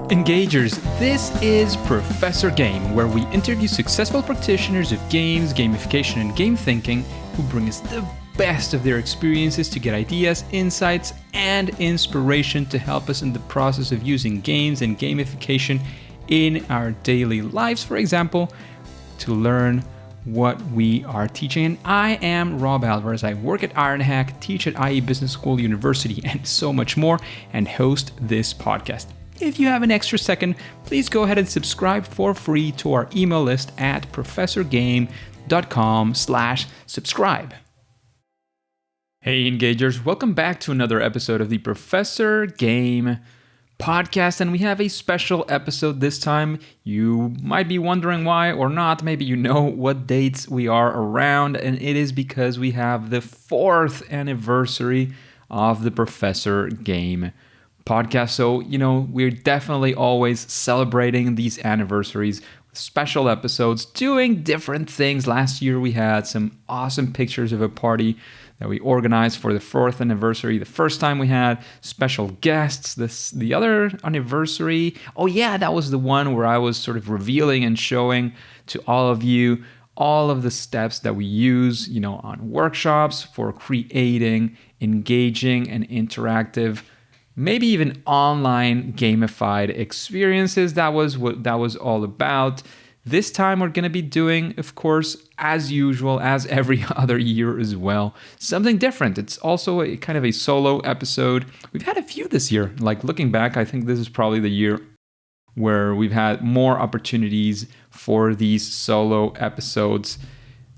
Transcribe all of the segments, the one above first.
Engagers, this is Professor Game, where we interview successful practitioners of games, gamification, and game thinking who bring us the best of their experiences to get ideas, insights, and inspiration to help us in the process of using games and gamification in our daily lives, for example, to learn what we are teaching. And I am Rob Alvarez. I work at Ironhack, teach at IE Business School University, and so much more, and host this podcast. If you have an extra second, please go ahead and subscribe for free to our email list at professorgame.com/subscribe. Hey Engagers, welcome back to another episode of the Professor Game podcast, and we have a special episode this time. You might be wondering why or not. Maybe you know what dates we are around, and it is because we have the 4th anniversary of the Professor Game podcast. So, we're definitely always celebrating these anniversaries with special episodes, doing different things. Last year, we had some awesome pictures of a party that we organized for the 4th anniversary. The first time we had special guests. The other anniversary, that was the one where I was sort of revealing and showing to all of you all of the steps that we use, on workshops for creating, engaging, and interactive, maybe even online gamified experiences. That was what that was all about. This time we're going to be doing, of course, as usual, as every other year as well, something different. It's also a kind of a solo episode. We've had a few this year. Like looking back, I think this is probably the year where we've had more opportunities for these solo episodes.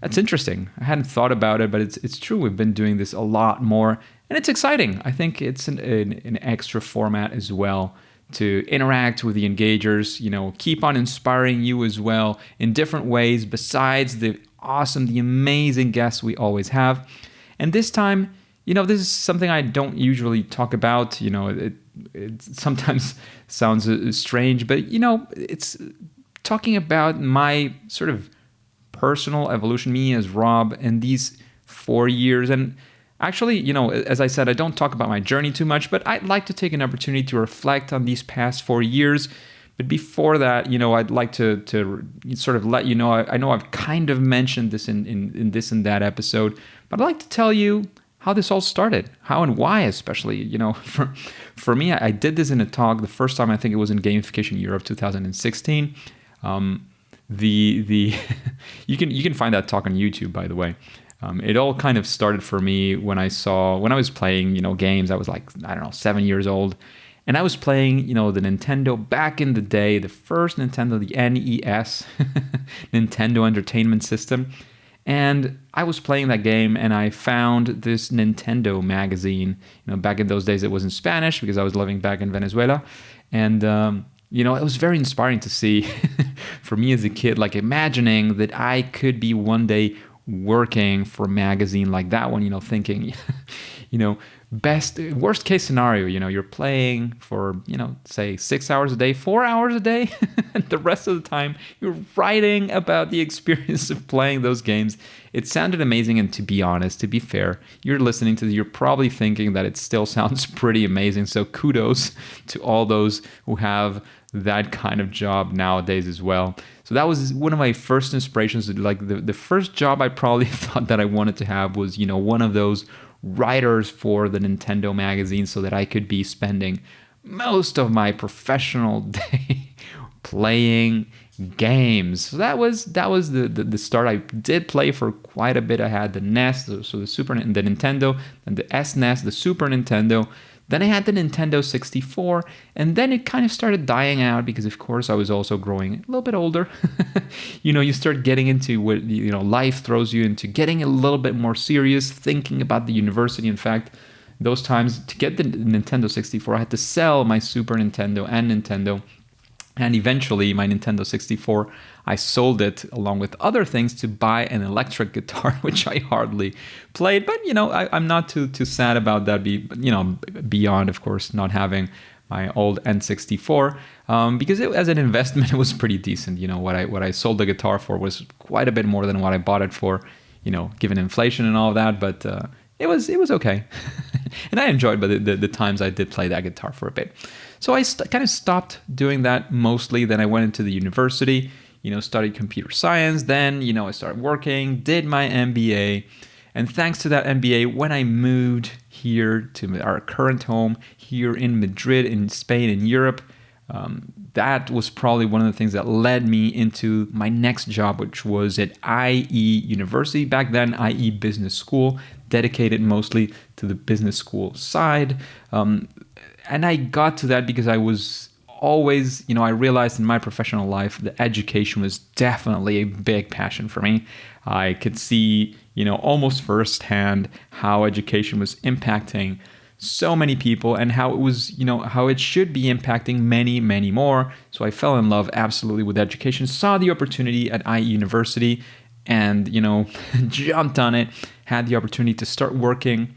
That's interesting. I hadn't thought about it, but it's true. We've been doing this a lot more. And it's exciting. I think it's an extra format as well to interact with the engagers, keep on inspiring you as well in different ways besides the amazing guests we always have. And this time, this is something I don't usually talk about. It sometimes sounds strange, but, it's talking about my sort of personal evolution, me as Rob, in these 4 years. And actually, as I said, I don't talk about my journey too much, but I'd like to take an opportunity to reflect on these past 4 years. But before that, I'd like to sort of let you know, I know I've kind of mentioned this in this and that episode, but I'd like to tell you how this all started, how and why especially. For me, I did this in a talk the first time. I think it was in Gamification Europe 2016. You can find that talk on YouTube, by the way. It all kind of started for me when I was playing, games. I was like, 7 years old. And I was playing, the Nintendo back in the day, the first Nintendo, the NES, Nintendo Entertainment System. And I was playing that game and I found this Nintendo magazine. Back in those days, it was in Spanish because I was living back in Venezuela. And, it was very inspiring to see for me as a kid, like imagining that I could be one day working for a magazine like that one, thinking, worst case scenario, you're playing for, say 6 hours a day, 4 hours a day, and the rest of the time you're writing about the experience of playing those games. It sounded amazing, and to be honest, to be fair, you're listening to this, you're probably thinking that it still sounds pretty amazing, so kudos to all those who have that kind of job nowadays as well. So that was one of my first inspirations. Like the first job I probably thought that I wanted to have was, one of those writers for the Nintendo magazine, so that I could be spending most of my professional day playing games. So that was the start. I did play for quite a bit. I had the NES, so the Nintendo, and the SNES, the Super Nintendo. Then I had the Nintendo 64, and then it kind of started dying out because, of course, I was also growing a little bit older. You start getting into what, life throws you into, getting a little bit more serious, thinking about the university. In fact, those times to get the Nintendo 64, I had to sell my Super Nintendo and Nintendo. And eventually, my Nintendo 64, I sold it along with other things to buy an electric guitar, which I hardly played. But, I'm not too sad about that, beyond, of course, not having my old N64. Because as an investment, it was pretty decent. What I sold the guitar for was quite a bit more than what I bought it for, given inflation and all of that. But it was okay. And I enjoyed, but the times I did play that guitar for a bit. So I kind of stopped doing that mostly. Then I went into the university, studied computer science. Then, I started working, did my MBA. And thanks to that MBA, when I moved here to our current home here in Madrid, in Spain, in Europe, that was probably one of the things that led me into my next job, which was at IE University. Back then, IE Business School, dedicated mostly to the business school side. And I got to that because I was always, I realized in my professional life that education was definitely a big passion for me. I could see, almost firsthand how education was impacting so many people and how it was, how it should be impacting many, many more. So I fell in love absolutely with education, saw the opportunity at IE University and, jumped on it, had the opportunity to start working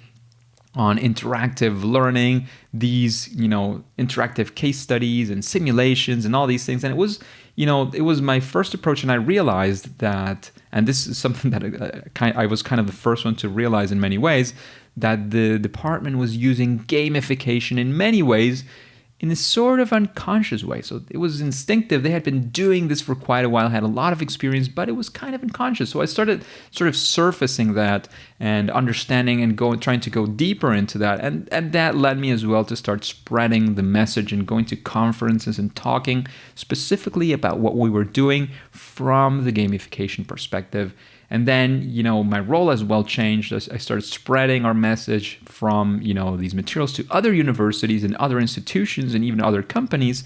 on interactive learning, these, interactive case studies and simulations and all these things. And it was, it was my first approach. And I realized that, and this is something that I was kind of the first one to realize in many ways, that the department was using gamification in many ways in a sort of unconscious way. So it was instinctive. They had been doing this for quite a while, had a lot of experience, but it was kind of unconscious. So I started sort of surfacing that and understanding and trying to go deeper into that. And that led me as well to start spreading the message and going to conferences and talking specifically about what we were doing from the gamification perspective. And then, my role as well changed. I started spreading our message from, these materials to other universities and other institutions and even other companies.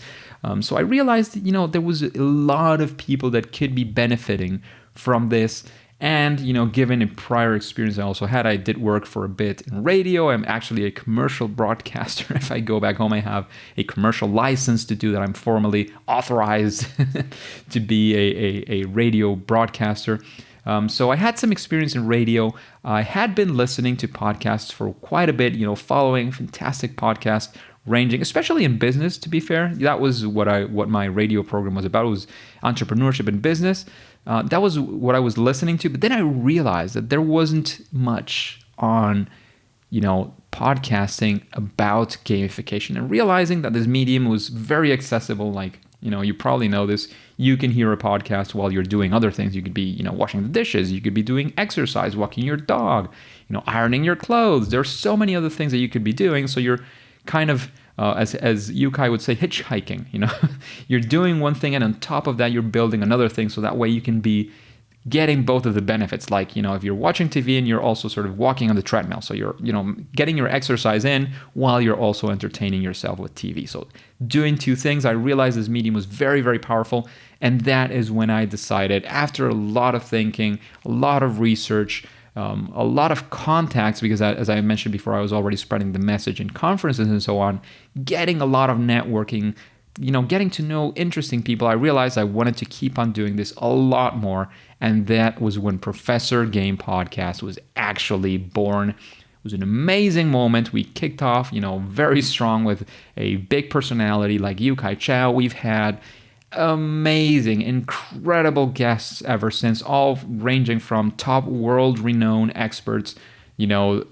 So I realized, there was a lot of people that could be benefiting from this. And, given a prior experience I also had, I did work for a bit in radio. I'm actually a commercial broadcaster. If I go back home, I have a commercial license to do that. I'm formally authorized to be a radio broadcaster. So I had some experience in radio. I had been listening to podcasts for quite a bit, following fantastic podcasts ranging, especially in business, to be fair. That was what my radio program was about. It was entrepreneurship and business. That was what I was listening to. But then I realized that there wasn't much on, podcasting about gamification, and realizing that this medium was very accessible. Like, you probably know this. You can hear a podcast while you're doing other things. You could be, washing the dishes. You could be doing exercise, walking your dog, ironing your clothes. There's so many other things that you could be doing. So you're kind of, as Yukai would say, hitchhiking. You're doing one thing, and on top of that, you're building another thing. So that way you can be getting both of the benefits. Like, if you're watching TV and you're also sort of walking on the treadmill. So you're, getting your exercise in while you're also entertaining yourself with TV. So doing two things. I realized this medium was very, very powerful. And that is when I decided, after a lot of thinking, a lot of research, a lot of contacts, because as I mentioned before, I was already spreading the message in conferences and so on, getting a lot of networking, getting to know interesting people. I realized I wanted to keep on doing this a lot more. And that was when Professor Game Podcast was actually born. It was an amazing moment. We kicked off, very strong with a big personality like Yukai Chao. We've had amazing, incredible guests ever since, all ranging from top world-renowned experts,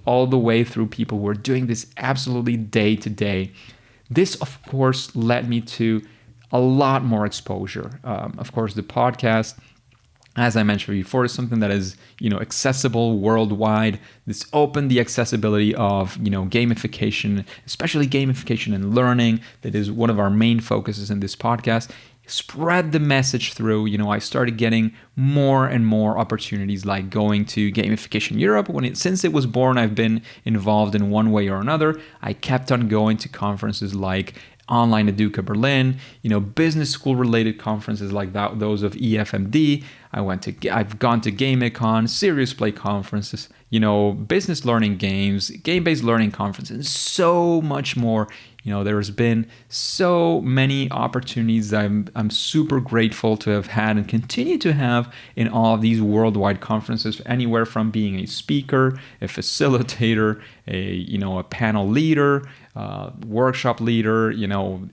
all the way through people who are doing this absolutely day to day. This, of course, led me to a lot more exposure. Of course, the podcast, as I mentioned before, is something that is, accessible worldwide. This opened the accessibility of, gamification, especially gamification and learning. That is one of our main focuses in this podcast. Spread the message through. I started getting more and more opportunities, like going to Gamification Europe. Since it was born, I've been involved in one way or another. I kept on going to conferences like Online Educa Berlin, business school related conferences like that, those of EFMD. I've gone to GameCon, Serious Play conferences, business learning games, game-based learning conferences, and so much more. There's been so many opportunities I'm super grateful to have had and continue to have in all of these worldwide conferences, anywhere from being a speaker, a facilitator, a panel leader, workshop leader,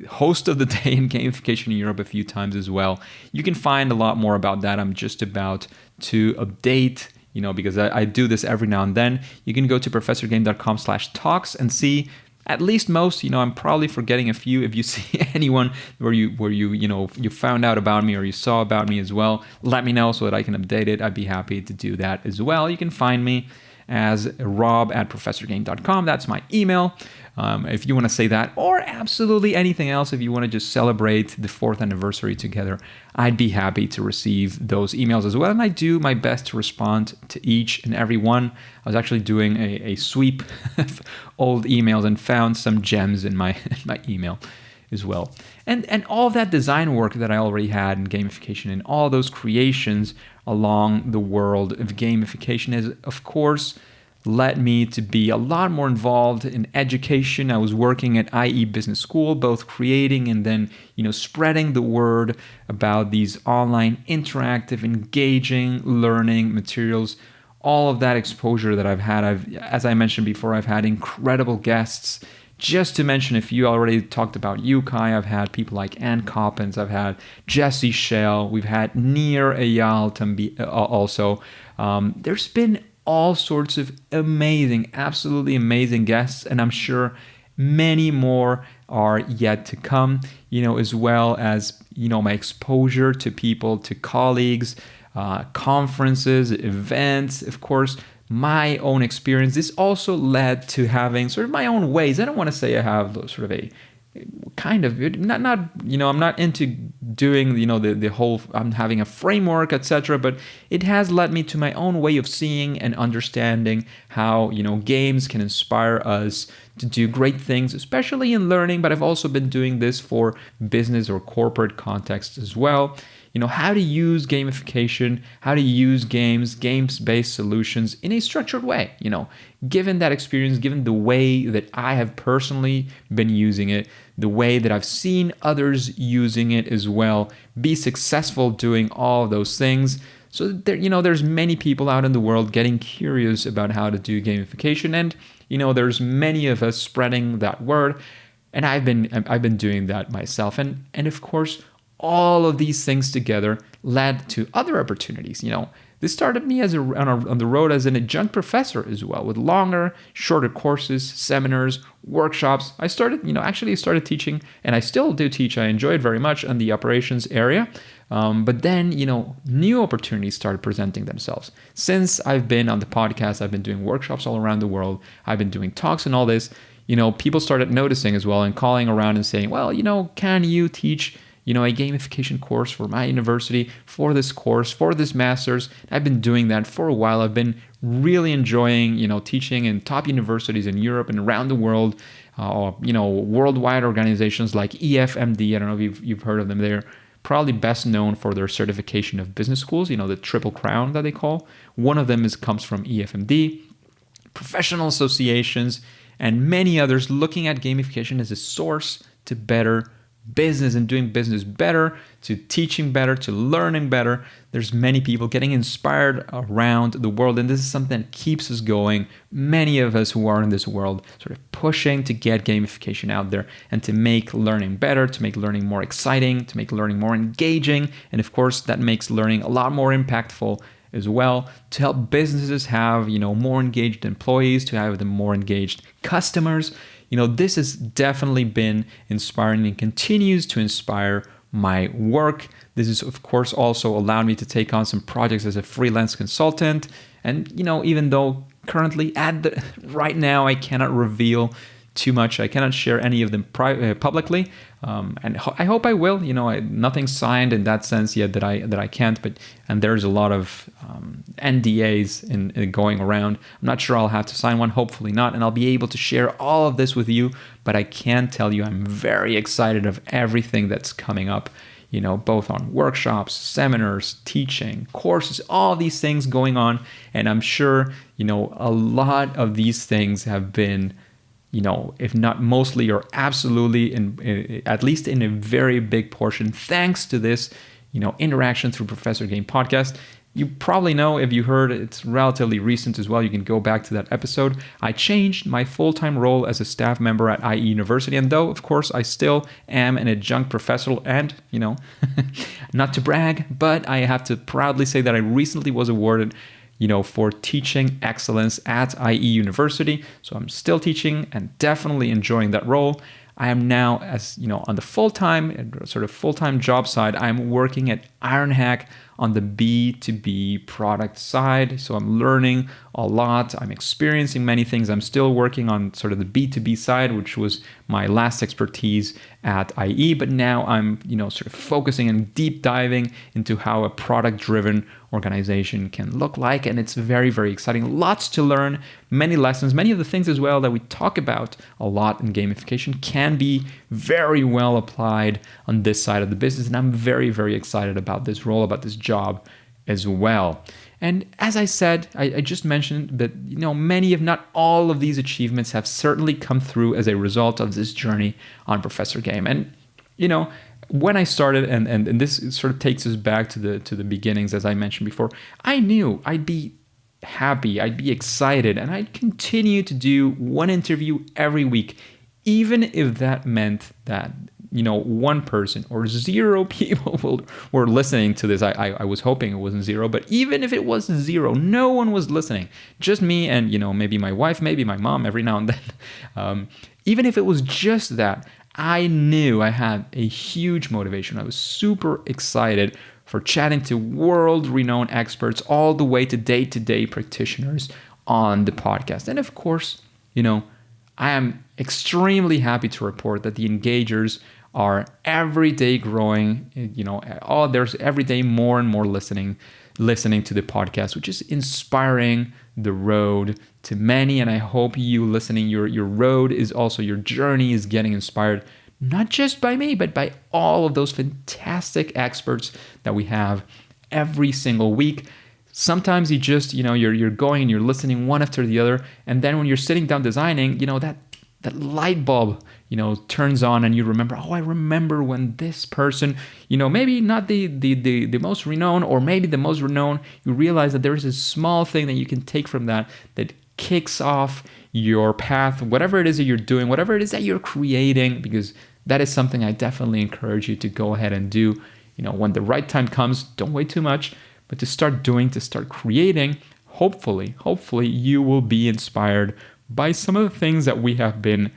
host of the day in Gamification in Europe a few times as well. You can find a lot more about that. I'm just about to update because I do this every now and then. You can go to professorgame.com/talks and see at least most. I'm probably forgetting a few. If you see anyone where you found out about me or you saw about me as well, let me know so that I can update it. I'd be happy to do that as well. You can find me as rob@professorgame.com. That's my email. If you want to say that, or absolutely anything else, if you want to just celebrate the 4th anniversary together, I'd be happy to receive those emails as well. And I do my best to respond to each and every one. I was actually doing a sweep of old emails and found some gems in my email as well. And all of that design work that I already had in gamification and all those creations along the world of gamification has, of course, led me to be a lot more involved in education. I was working at IE Business School, both creating and then, spreading the word about these online interactive, engaging learning materials. All of that exposure that I've had, as I mentioned before, I've had incredible guests. Just to mention a few, I already talked about Yukai. I've had people like Ann Coppins. I've had Jesse Shell. We've had Nir Eyal also. There's been all sorts of amazing, absolutely amazing guests, and I'm sure many more are yet to come, as well as, my exposure to people, to colleagues, conferences, events, of course, my own experience. This also led to having sort of my own ways. I don't want to say I have sort of a kind of not I'm not into doing the whole I'm having a framework, etc., but it has led me to my own way of seeing and understanding how games can inspire us to do great things, especially in learning. But I've also been doing this for business or corporate contexts as well. How to use gamification, how to use games-based solutions in a structured way. Given that experience, given the way that I have personally been using it, the way that I've seen others using it as well, be successful doing all of those things. So there's many people out in the world getting curious about how to do gamification, and there's many of us spreading that word, and I've been doing that myself, and of course, all of these things together led to other opportunities. This started me on the road as an adjunct professor as well, with longer, shorter courses, seminars, workshops. I started teaching, and I still do teach. I enjoy it very much in the operations area. But then, new opportunities started presenting themselves. Since I've been on the podcast, I've been doing workshops all around the world. I've been doing talks and all this. People started noticing as well and calling around and saying, well, can you teach a gamification course for my university, for this course, for this master's? I've been doing that for a while. I've been really enjoying, teaching in top universities in Europe and around the world, worldwide organizations like EFMD. I don't know if you've heard of them. They're probably best known for their certification of business schools, the Triple Crown that they call. One of them comes from EFMD, professional associations, and many others looking at gamification as a source to better business and doing business better, to teaching better, to learning better. There's many people getting inspired around the world, and this is something that keeps us going. Many of us who are in this world sort of pushing to get gamification out there and to make learning better, to make learning more exciting, to make learning more engaging, and of course that makes learning a lot more impactful as well, to help businesses have more engaged employees, to have them more engaged customers. This has definitely been inspiring and continues to inspire my work. This is, of course, also allowed me to take on some projects as a freelance consultant. And, even though currently right now I cannot reveal too much, I cannot share any of them publicly. And I hope I will. Nothing's signed in that sense yet that I can't. And there's a lot of NDAs in going around. I'm not sure I'll have to sign one. Hopefully not. And I'll be able to share all of this with you. But I can tell you I'm very excited of everything that's coming up. Both on workshops, seminars, teaching, courses, all these things going on. And I'm sure a lot of these things have been, if not mostly or absolutely, at least in a very big portion, thanks to this, interaction through Professor Game Podcast. You probably know, if you heard, it's relatively recent as well. You can go back to that episode. I changed my full-time role as a staff member at IE University. And though, of course, I still am an adjunct professor and, not to brag, but I have to proudly say that I recently was awarded for teaching excellence at IE University. So I'm still teaching and definitely enjoying that role. I am now, on the full-time job side, I'm working at Ironhack on the B2B product side. So I'm learning a lot. I'm experiencing many things. I'm still working on sort of the B2B side, which was my last expertise at IE. But now I'm, sort of focusing and deep diving into how a product-driven organization can look like. And it's very, very exciting. Lots to learn, many lessons, many of the things as well that we talk about a lot in gamification can be very well applied on this side of the business. And I'm very, very excited about this role, about this job as well. And as I said, I just mentioned that, many, if not all of these achievements have certainly come through as a result of this journey on Professor Game. And, when I started, and this sort of takes us back to the beginnings, as I mentioned before, I knew I'd be happy, I'd be excited, and I'd continue to do one interview every week, even if that meant that, one person or 0 people were listening to this. I was hoping it wasn't 0, but even if it was 0, no one was listening. Just me and, maybe my wife, maybe my mom every now and then. Even if it was just that, I knew I had a huge motivation. I was super excited for chatting to world-renowned experts all the way to day-to-day practitioners on the podcast. And of course, I am extremely happy to report that the engagers are every day growing. There's every day more and more listening to the podcast, which is inspiring the road to many. And I hope you listening, your road is also, your journey is getting inspired, not just by me, but by all of those fantastic experts that we have every single week. Sometimes you just, you're going and you're listening one after the other. And then when you're sitting down designing, that light bulb, turns on and you remember, I remember when this person, maybe not the most renowned or maybe the most renowned, you realize that there is a small thing that you can take from that kicks off your path, whatever it is that you're doing, whatever it is that you're creating, because that is something I definitely encourage you to go ahead and do. When the right time comes, don't wait too much, but to start creating, hopefully you will be inspired by some of the things that we have been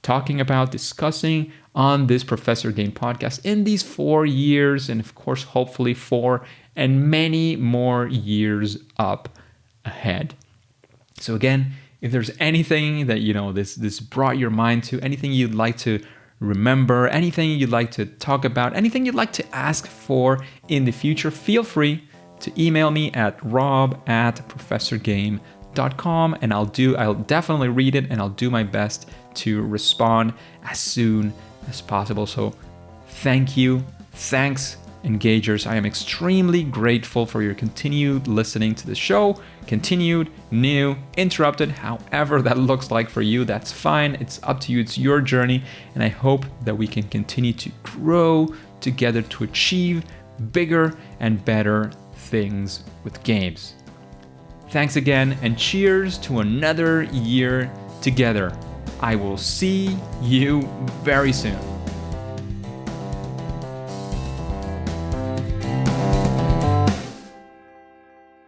talking about, discussing on this Professor Game podcast in these 4 years, and of course, hopefully 4 and many more years up ahead. So again, if there's anything that, this brought your mind to, anything you'd like to remember, anything you'd like to talk about, anything you'd like to ask for in the future, feel free to email me at rob@professorgame.com, and I'll definitely read it, and I'll do my best to respond as soon as possible. So thanks engagers. I am extremely grateful for your continued listening to the show, continued, new, interrupted, however that looks like for you, that's fine. It's up to you. It's your journey. And I hope that we can continue to grow together to achieve bigger and better things with games. Thanks again, and cheers to another year together. I will see you very soon.